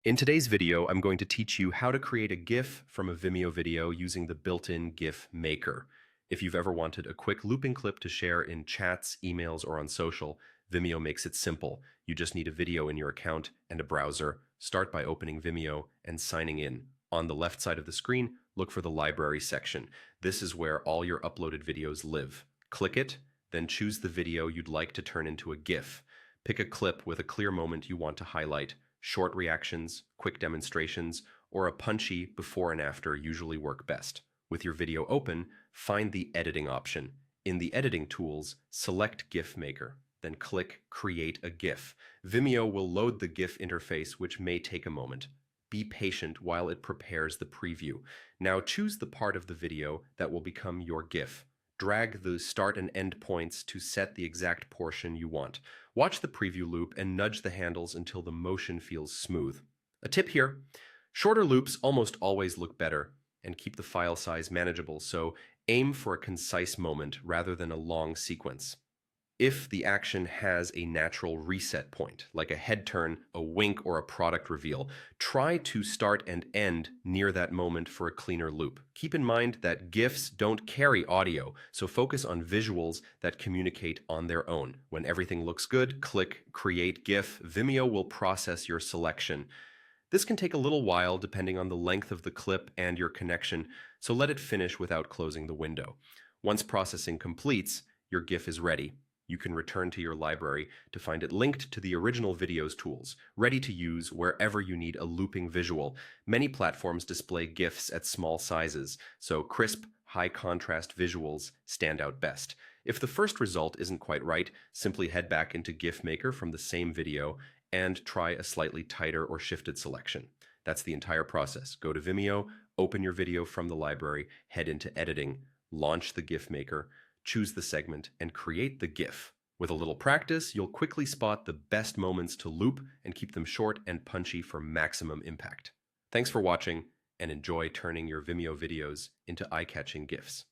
In today's video, I'm going to teach you how to create a GIF from a Vimeo video using the built-in GIF maker. If you've ever wanted a quick looping clip to share in chats, emails, or on social, Vimeo makes it simple. You just need a video in your account and a browser. Start by opening Vimeo and signing in. On the left side of the screen, look for the library section. This is where all your uploaded videos live. Click it, then choose the video you'd like to turn into a GIF. Pick a clip with a clear moment you want to highlight. Short reactions, quick demonstrations, or a punchy before and after usually work best. With your video open, find the editing option. In the editing tools, select GIF Maker, then click Create a GIF. Vimeo will load the GIF interface, which may take a moment. Be patient while it prepares the preview. Now choose the part of the video that will become your GIF. Drag the start and end points to set the exact portion you want. Watch the preview loop and nudge the handles until the motion feels smooth. A tip here, shorter loops almost always look better and keep the file size manageable, so aim for a concise moment rather than a long sequence. If the action has a natural reset point, like a head turn, a wink, or a product reveal, try to start and end near that moment for a cleaner loop. Keep in mind that GIFs don't carry audio, so focus on visuals that communicate on their own. When everything looks good, click Create GIF. Vimeo will process your selection. This can take a little while depending on the length of the clip and your connection, so let it finish without closing the window. Once processing completes, your GIF is ready. You can return to your library to find it linked to the original videos tools, ready to use wherever you need a looping visual. Many platforms display GIFs at small sizes, so crisp, high-contrast visuals stand out best. If the first result isn't quite right, simply head back into GIF Maker from the same video and try a slightly tighter or shifted selection. That's the entire process. Go to Vimeo, open your video from the library, head into Editing, launch the GIF Maker, choose the segment, and create the GIF. With a little practice, you'll quickly spot the best moments to loop and keep them short and punchy for maximum impact. Thanks for watching, and enjoy turning your Vimeo videos into eye-catching GIFs.